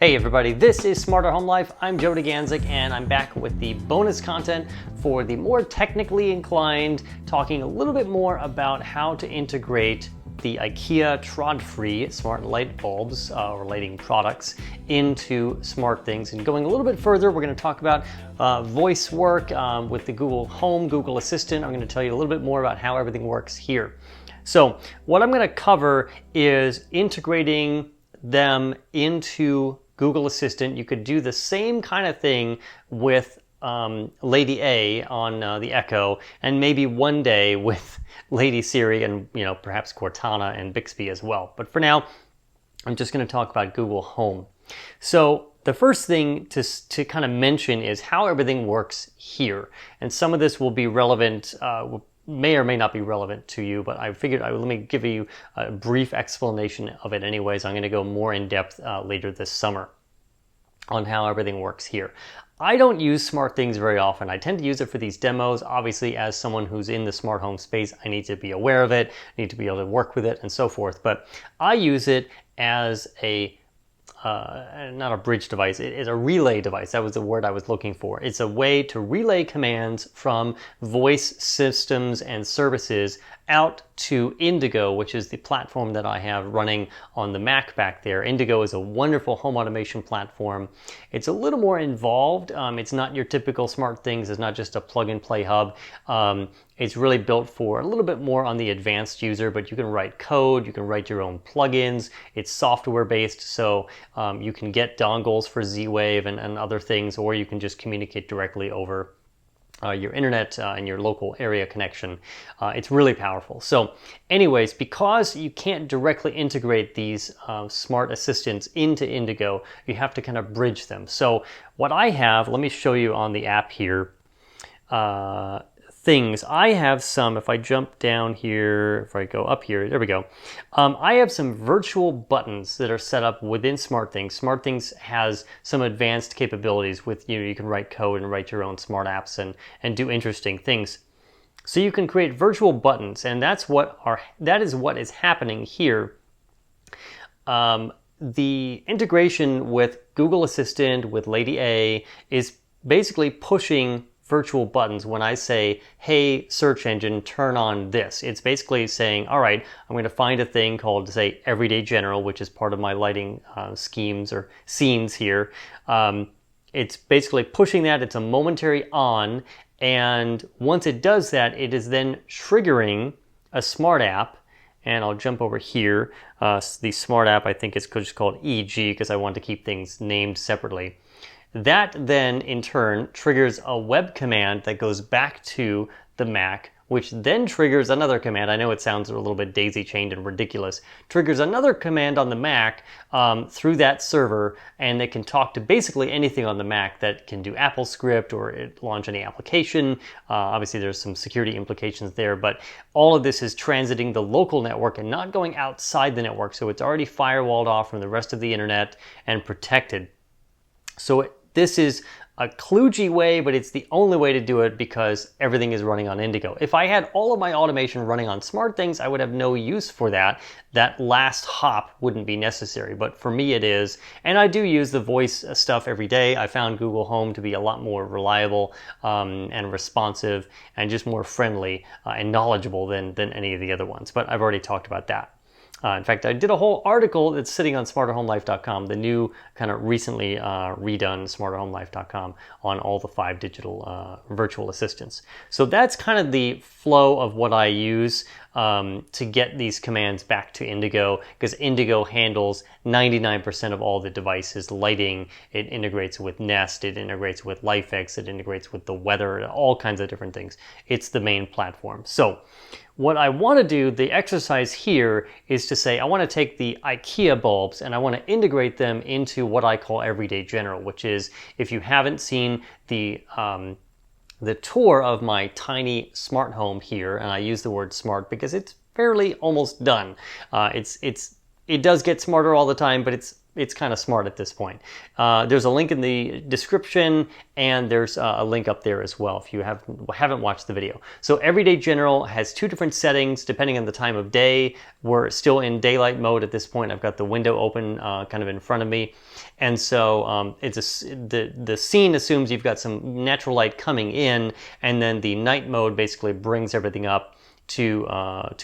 Hey everybody, this is Smarter Home Life. I'm Joe DeGanzik and I'm back with the bonus content for the more technically inclined, talking a little bit more about how to integrate the IKEA Tradfri smart light bulbs or lighting products into SmartThings. And going a little bit further, we're going to talk about voice work with the Google Home, Google Assistant. I'm going to tell you a little bit more about how everything works here. So what I'm going to cover is integrating them into Google Assistant. You could do the same kind of thing with Lady A on the Echo, and maybe one day with Lady Siri and perhaps Cortana and Bixby as well. But for now, I'm just going to talk about Google Home. So the first thing to kind of mention is how everything works here, and some of this will be relevant. May or may not be relevant to you, but I figured let me give you a brief explanation of it anyways. I'm going to go more in depth later this summer on how everything works here. I don't use SmartThings very often. I tend to use it for these demos. Obviously, as someone who's in the smart home space, I need to be aware of it, need to be able to work with it and so forth. But I use it as a not a bridge device, it is a relay device. That was the word I was looking for. It's a way to relay commands from voice systems and services out to Indigo, which is the platform that I have running on the Mac back there. Indigo is a wonderful home automation platform. It's a little more involved. It's not your typical SmartThings. It's not just a plug-and-play hub. It's really built for a little bit more on the advanced user, but you can write code, you can write your own plugins. It's software-based, so you can get dongles for Z-Wave and other things, or you can just communicate directly over your internet and your local area connection. It's really powerful. So anyways, because you can't directly integrate these smart assistants into Indigo, you have to kind of bridge them. So what I have, let me show you on the app here, things. I have some, if I jump down here, if I go up here, there we go. I have some virtual buttons that are set up within SmartThings. SmartThings has some advanced capabilities with, you can write code and write your own smart apps and do interesting things. So you can create virtual buttons, and that is what is happening here. The integration with Google Assistant, with Lady A, is basically pushing virtual buttons. When I say, hey, search engine, turn on this, it's basically saying, all right, I'm going to find a thing called, say, Everyday General, which is part of my lighting schemes or scenes here. It's basically pushing that. It's a momentary on, and once it does that, it is then triggering a smart app. And I'll jump over here. The smart app, I think it's just called EG, because I want to keep things named separately. That then, in turn, triggers a web command that goes back to the Mac, which then triggers another command. I know it sounds a little bit daisy-chained and ridiculous. Triggers another command on the Mac through that server, and it can talk to basically anything on the Mac that can do AppleScript or launch any application. Obviously, there's some security implications there, but all of this is transiting the local network and not going outside the network, so it's already firewalled off from the rest of the internet and protected. So this is a kludgy way, but it's the only way to do it because everything is running on Indigo. If I had all of my automation running on SmartThings, I would have no use for that. That last hop wouldn't be necessary, but for me it is. And I do use the voice stuff every day. I found Google Home to be a lot more reliable and responsive and just more friendly and knowledgeable than any of the other ones. But I've already talked about that. In fact, I did a whole article that's sitting on smarterhomelife.com, the new kind of recently redone smarterhomelife.com, on all the 5 digital virtual assistants. So that's kind of the flow of what I use to get these commands back to Indigo, because Indigo handles 99% of all the devices. Lighting, it integrates with Nest, it integrates with LifeX, it integrates with the weather, all kinds of different things. It's the main platform. So what I want to do, the exercise here, is to say I want to take the IKEA bulbs and I want to integrate them into what I call Everyday General, which is, if you haven't seen the tour of my tiny smart home here, and I use the word smart because it's fairly almost done. It does get smarter all the time, but it's it's kind of smart at this point. There's a link in the description, and there's a link up there as well if you haven't watched the video. So Everyday General has two different settings depending on the time of day. We're still in daylight mode at this point. I've got the window open kind of in front of me, and so the scene assumes you've got some natural light coming in, and then the night mode basically brings everything up to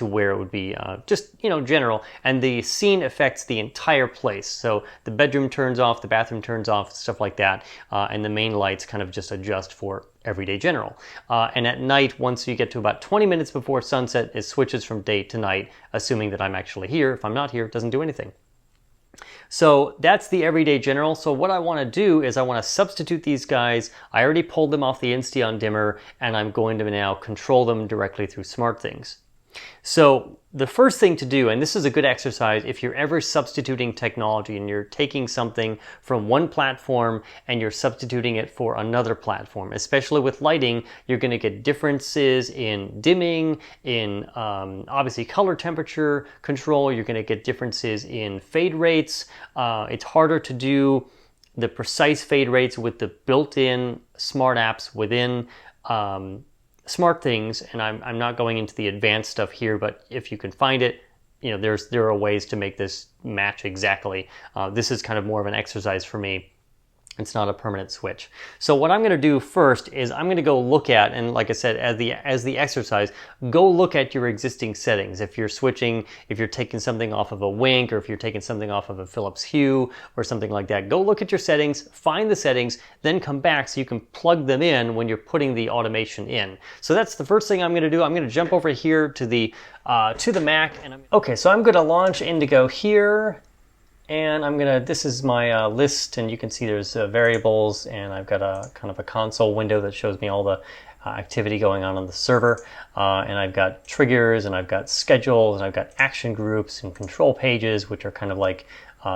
where it would be just, you know, general, and the scene affects the entire place. So the bedroom turns off, the bathroom turns off, stuff like that, and the main lights kind of just adjust for Everyday General. And at night, once you get to about 20 minutes before sunset, it switches from day to night, assuming that I'm actually here. If I'm not here, it doesn't do anything. So that's the Everyday General. So what I want to do is I want to substitute these guys. I already pulled them off the Insteon dimmer, and I'm going to now control them directly through SmartThings. So the first thing to do, and this is a good exercise if you're ever substituting technology and you're taking something from one platform and you're substituting it for another platform, especially with lighting, you're going to get differences in dimming, in obviously color temperature control. You're going to get differences in fade rates. It's harder to do the precise fade rates with the built-in smart apps within SmartThings, and I'm not going into the advanced stuff here, but if you can find it, you know, there are ways to make this match exactly. This is kind of more of an exercise for me. It's not a permanent switch. So what I'm going to do first is I'm going to go look at, and like I said, as the exercise, go look at your existing settings. If you're switching, if you're taking something off of a Wink, or if you're taking something off of a Philips Hue or something like that, go look at your settings, find the settings, then come back so you can plug them in when you're putting the automation in. So that's the first thing I'm going to do. I'm going to jump over here to the Mac, and okay, so I'm going to launch Indigo here. And this is my list, and you can see there's variables, and I've got a kind of a console window that shows me all the activity going on the server. And I've got triggers, and I've got schedules, and I've got action groups and control pages, which are kind of like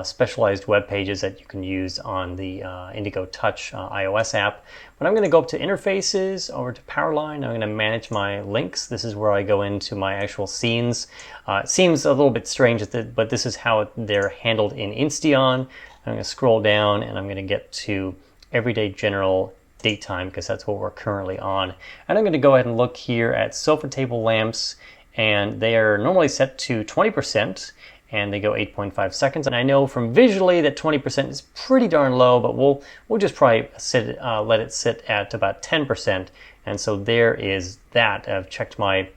specialized web pages that you can use on the Indigo Touch iOS app. But I'm going to go up to Interfaces, over to Powerline. I'm going to manage my links. This is where I go into my actual scenes. It seems a little bit strange, but this is how they're handled in Insteon. I'm going to scroll down, and I'm going to get to Everyday General Daytime, because that's what we're currently on. And I'm going to go ahead and look here at sofa table lamps, and they are normally set to 20%. And they go 8.5 seconds. And I know from visually that 20% is pretty darn low, but we'll just probably let it sit at about 10%. And so there is that. I've checked my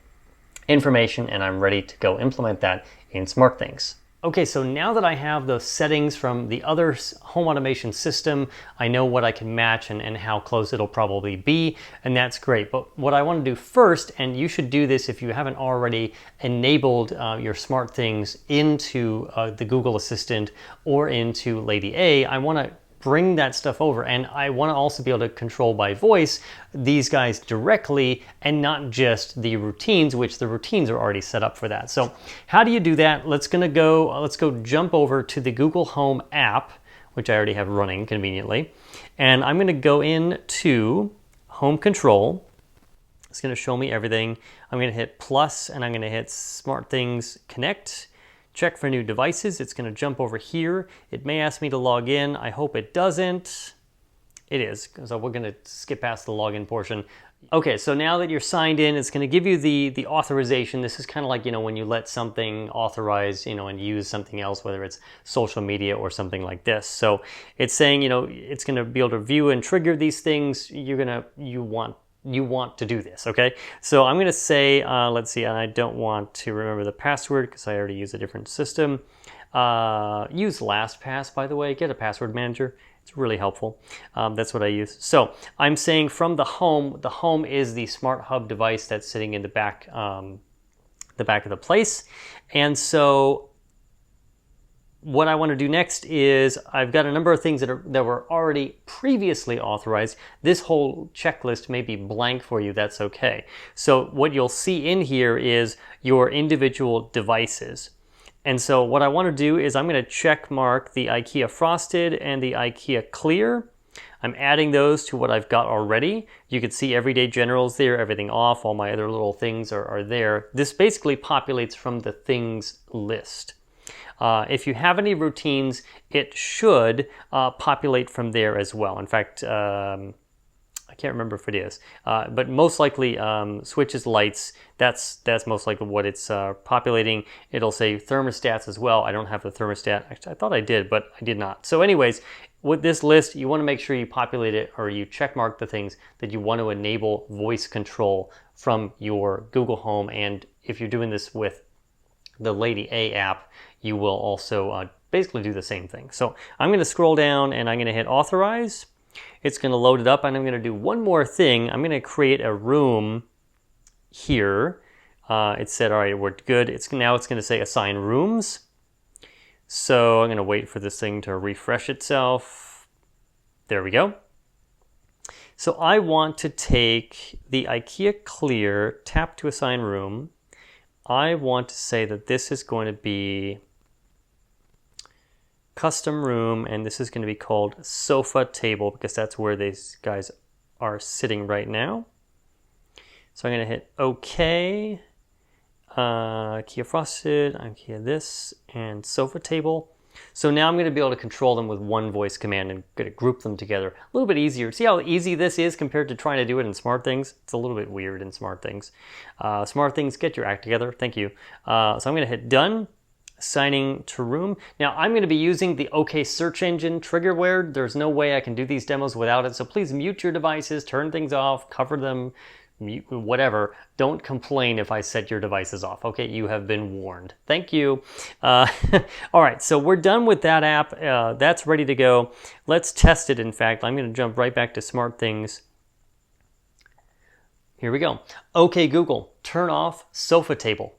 information, and I'm ready to go implement that in SmartThings. Okay, so now that I have those settings from the other home automation system, I know what I can match and how close it'll probably be, and that's great. But what I want to do first, and you should do this if you haven't already enabled your SmartThings into the Google Assistant or into Lady A, I want to bring that stuff over, and I want to also be able to control by voice these guys directly and not just the routines, which the routines are already set up for that. So how do you do that? Let's go jump over to the Google Home app, which I already have running conveniently, and I'm going to go into Home Control. It's going to show me everything. I'm going to hit plus, and I'm going to hit SmartThings Connect. Check for new devices. It's going to jump over here. It may ask me to log in. I hope it doesn't. It is, so we're going to skip past the login portion. Okay, so now that you're signed in, it's going to give you the authorization. This is kind of like, you know, when you let something authorize, you know, and use something else, whether it's social media or something like this. So it's saying, you know, it's going to be able to view and trigger these things. You want to do this, okay? So I'm going to say, let's see, and I don't want to remember the password because I already use a different system. Use LastPass, by the way. Get a password manager. It's really helpful. That's what I use. So I'm saying from the home is the Smart Hub device that's sitting in the back of the place. And so what I want to do next is I've got a number of things that were already previously authorized. This whole checklist may be blank for you. That's okay. So what you'll see in here is your individual devices. And so what I want to do is I'm going to check mark the IKEA Frosted and the IKEA Clear. I'm adding those to what I've got already. You can see Everyday General's there, everything off, all my other little things are there. This basically populates from the things list. If you have any routines, it should populate from there as well. In fact, I can't remember if it is, but most likely switches, lights, that's most likely what it's populating. It'll say thermostats as well. I don't have the thermostat. Actually, I thought I did, but I did not. So anyways, with this list, you want to make sure you populate it or you check mark the things that you want to enable voice control from your Google Home. And if you're doing this with the Lady A app, you will also basically do the same thing. So I'm going to scroll down and I'm going to hit authorize. It's going to load it up, and I'm going to do one more thing. I'm going to create a room here. It said, all right, we're good. Now it's going to say assign rooms. So I'm going to wait for this thing to refresh itself. There we go. So I want to take the IKEA Clear, tap to assign room. I want to say that this is going to be custom room, and this is going to be called sofa table because that's where these guys are sitting right now. So I'm going to hit OK, IKEA frosted, IKEA this, and sofa table. So now I'm going to be able to control them with one voice command and going to group them together. A little bit easier. See how easy this is compared to trying to do it in SmartThings? It's a little bit weird in SmartThings. SmartThings, get your act together. Thank you. So I'm going to hit done. Assigning to room. Now I'm going to be using the OK search engine triggerware. There's no way I can do these demos without it. So please mute your devices, turn things off, cover them, mute, whatever. Don't complain if I set your devices off. Okay, you have been warned. Thank you. All right, so we're done with that app. That's ready to go. Let's test it. In fact, I'm going to jump right back to SmartThings. Here we go. OK Google, turn off sofa table.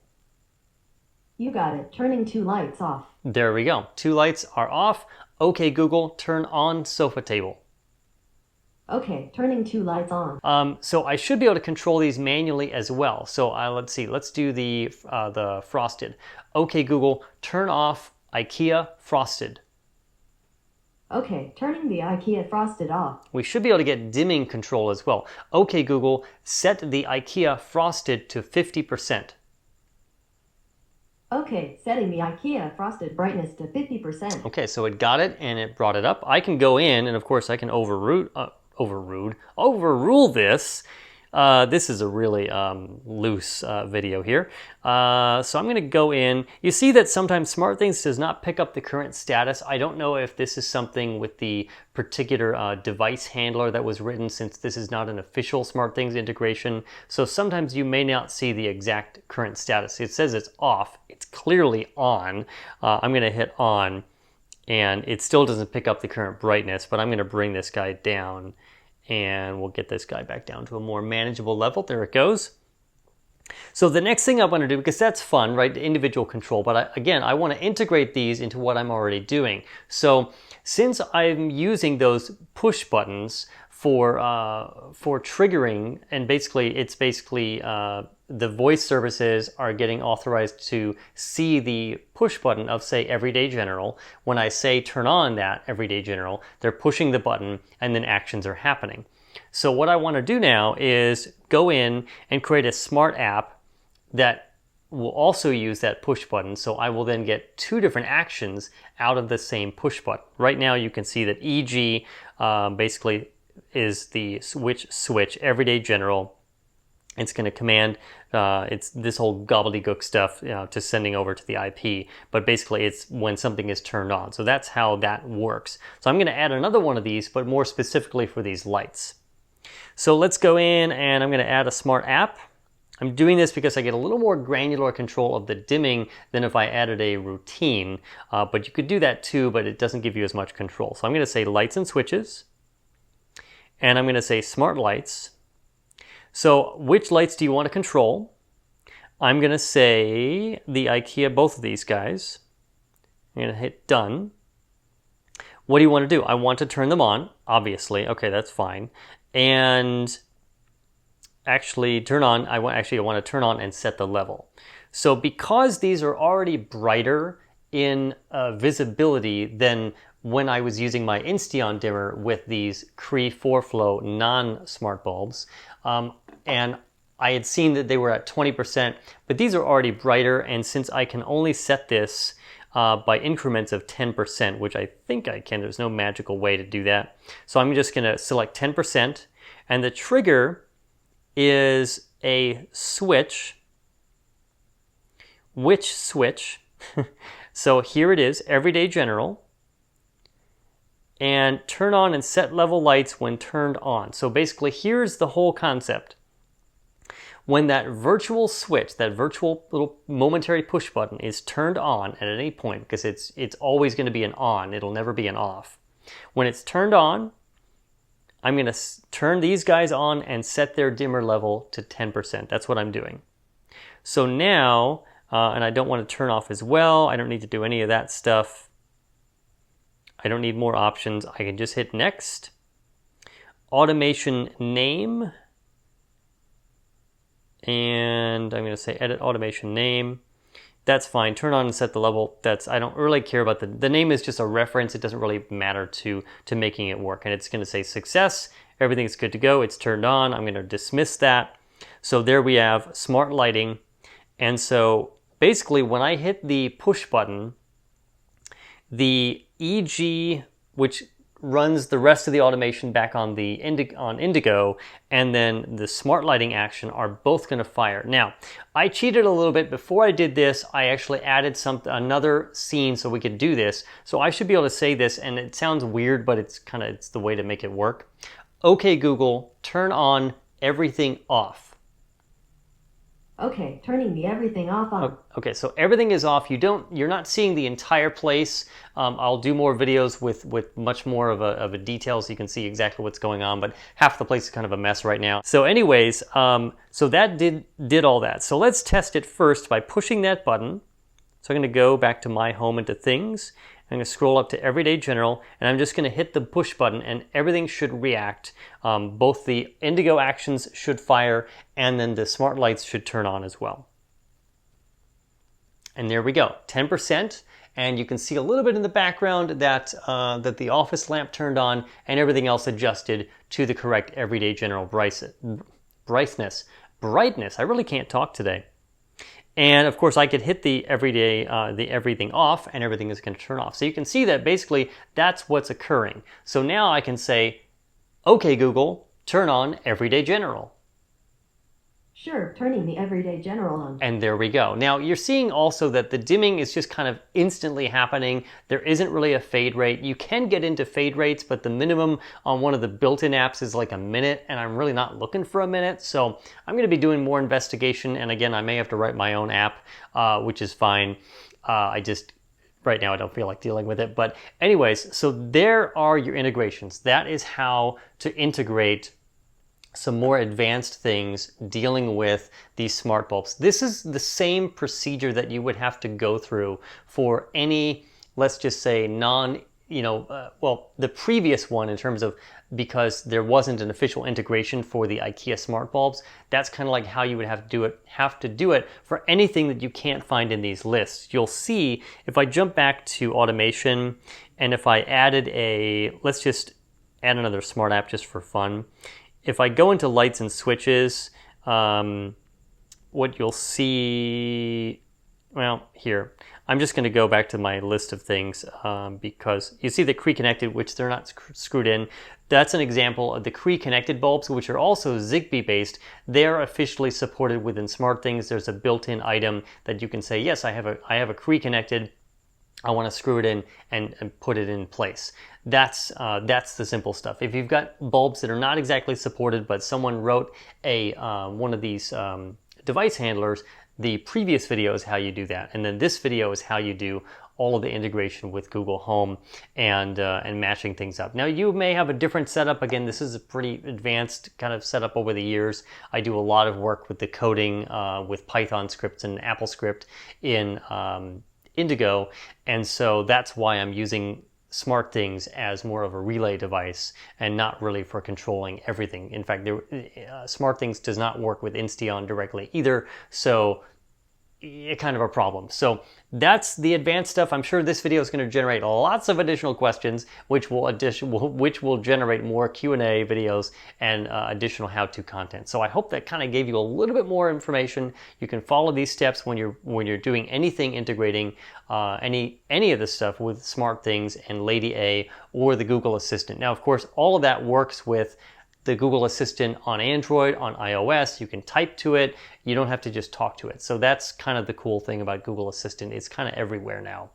You got it. Turning 2 lights off. There we go. 2 lights are off. OK Google, turn on sofa table. Okay, turning 2 lights on. So I should be able to control these manually as well. So let's see. Let's do the frosted. OK Google, turn off IKEA frosted. Okay, turning the IKEA frosted off. We should be able to get dimming control as well. OK Google, set the IKEA frosted to 50%. Okay, setting the IKEA frosted brightness to 50%. Okay, so it got it and it brought it up. I can go in and of course I can overrule this. This is a really loose video here. So I'm going to go in. You see that sometimes SmartThings does not pick up the current status. I don't know if this is something with the particular device handler that was written, since this is not an official SmartThings integration. So sometimes you may not see the exact current status. It says it's off. It's clearly on. I'm going to hit on, and it still doesn't pick up the current brightness, but I'm going to bring this guy down. And we'll get this guy back down to a more manageable level. There it goes. So the next thing I want to do, because that's fun, right? The individual control. But again, I want to integrate these into what I'm already doing. So since I'm using those push buttons for triggering, and basically the voice services are getting authorized to see the push button of, say, Everyday General. When I say turn on that Everyday General, they're pushing the button and then actions are happening. So what I want to do now is go in and create a smart app that will also use that push button. So I will then get 2 different actions out of the same push button. Right now you can see that EG basically is the switch Everyday General. It's going to command it's this whole gobbledygook stuff to sending over to the IP, but basically it's when something is turned on. So that's how that works. So I'm going to add another one of these, but more specifically for these lights. So let's go in and I'm going to add a smart app. I'm doing this because I get a little more granular control of the dimming than if I added a routine, but you could do that too, but it doesn't give you as much control. So I'm going to say lights and switches, and I'm going to say smart lights. So which lights do you want to control? I'm going to say the IKEA, both of these guys. I'm going to hit done. What do you want to do? I want to turn them on, obviously. Okay, that's fine. And actually turn on, I want to turn on and set the level. So because these are already brighter in visibility than when I was using my Insteon dimmer with these Cree 4-flow non-smart bulbs, and I had seen that they were at 20%, but these are already brighter, and since I can only set this by increments of 10%, which I think I can. There's no magical way to do that. So I'm just going to select 10%, and the trigger is a switch. Which switch? So here it is, Everyday General, and turn on and set level lights when turned on. So basically, here's the whole concept. When that virtual switch, that virtual little momentary push button is turned on at any point, because it's always going to be an on, it'll never be an off. When it's turned on, I'm going to turn these guys on and set their dimmer level to 10%. That's what I'm doing. So now, and I don't want to turn off as well. I don't need to do any of that stuff. I don't need more options. I can just hit next. Automation name. And I'm going to say edit automation name. That's fine. Turn on and set the level. I don't really care about the name is just a reference. It doesn't really matter to making it work. And it's going to say success. Everything's good to go. It's turned on. I'm going to dismiss that. So there we have smart lighting. And so basically, when I hit the push button, the EG, which runs the rest of the automation back on the Indigo, and then the smart lighting action are both going to fire. Now, I cheated a little bit. Before I did this, I actually added another scene so we could do this. So I should be able to say this, and it sounds weird, but it's the way to make it work. Okay, Google, turn on everything off. Okay, turning the everything off on. Okay, so everything is off. You're not seeing the entire place. I'll do more videos with much more of a detail so you can see exactly what's going on, but half the place is kind of a mess right now. So anyways, so that did all that. So let's test it first by pushing that button. So I'm going to go back to My Home into Things. I'm going to scroll up to Everyday General, and I'm just going to hit the push button, and everything should react. Both the Indigo actions should fire, and then the smart lights should turn on as well. And there we go, 10%. And you can see a little bit in the background that the office lamp turned on, and everything else adjusted to the correct Everyday General brightness. I really can't talk today. And of course, I could hit the everything off, and everything is going to turn off. So you can see that basically that's what's occurring. So now I can say, okay, Google, turn on Everyday General. Sure, turning the Everyday General on. And there we go. Now you're seeing also that the dimming is just kind of instantly happening. There isn't really a fade rate. You can get into fade rates, but the minimum on one of the built-in apps is like a minute, and I'm really not looking for a minute. So I'm going to be doing more investigation, and again, I may have to write my own app, which is fine. Right now I don't feel like dealing with it. But anyways, so there are your integrations. That is how to integrate some more advanced things dealing with these smart bulbs. This is the same procedure that you would have to go through for any, let's just say, the previous one in terms of, because there wasn't an official integration for the IKEA smart bulbs. That's kind of like how you would have to do it for anything that you can't find in these lists. You'll see if I jump back to automation, and if I added let's just add another smart app just for fun. If I go into lights and switches, what you'll see, here, I'm just going to go back to my list of things because you see the Cree connected, which they're not screwed in. That's an example of the Cree connected bulbs, which are also Zigbee based. They're officially supported within SmartThings. There's a built-in item that you can say, yes, I have a Cree connected. I want to screw it in and put it in place. That's the simple stuff. If you've got bulbs that are not exactly supported, but someone wrote one of these device handlers, the previous video is how you do that, and then this video is how you do all of the integration with Google Home and matching things up. Now you may have a different setup. Again, this is a pretty advanced kind of setup over the years. I do a lot of work with the coding with Python scripts and AppleScript in Indigo, and so that's why I'm using SmartThings as more of a relay device and not really for controlling everything. In fact, SmartThings does not work with Insteon directly either, so kind of a problem. So that's the advanced stuff. I'm sure this video is going to generate lots of additional questions, which will generate more Q&A videos and additional how-to content. So I hope that kind of gave you a little bit more information. You can follow these steps when you're doing anything integrating any of this stuff with SmartThings and Lady A or the Google Assistant. Now, of course, all of that works with the Google Assistant on Android, on iOS. You can type to it. You don't have to just talk to it. So that's kind of the cool thing about Google Assistant. It's kind of everywhere now.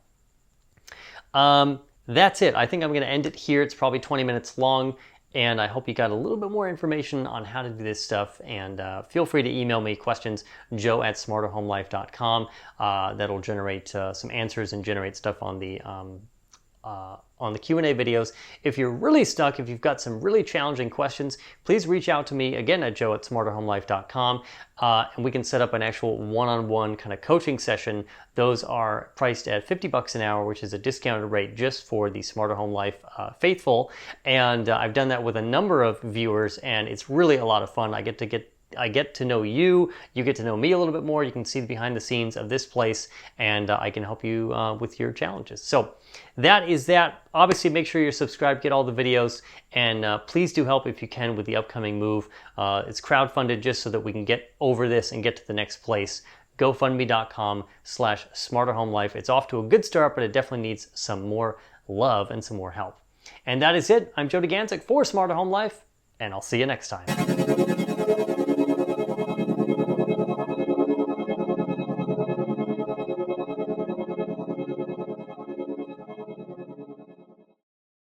That's it. I think I'm going to end it here. It's probably 20 minutes long, and I hope you got a little bit more information on how to do this stuff. And feel free to email me questions, joe@smarterhomelife.com. That'll generate some answers and generate stuff on the Q&A videos. If you're really stuck, if you've got some really challenging questions, please reach out to me again at joe@smarterhomelife.com, and we can set up an actual one-on-one kind of coaching session. Those are priced at $50 an hour, which is a discounted rate just for the Smarter Home Life faithful. And I've done that with a number of viewers, and it's really a lot of fun. I get to know you, you get to know me a little bit more, you can see the behind the scenes of this place, and I can help you with your challenges. So that is that. Obviously, make sure you're subscribed, get all the videos, and please do help if you can with the upcoming move. It's crowdfunded just so that we can get over this and get to the next place. GoFundMe.com/SmarterHomeLife. It's off to a good start, but it definitely needs some more love and some more help. And that is it. I'm Joe DeGanzik for Smarter Home Life, and I'll see you next time.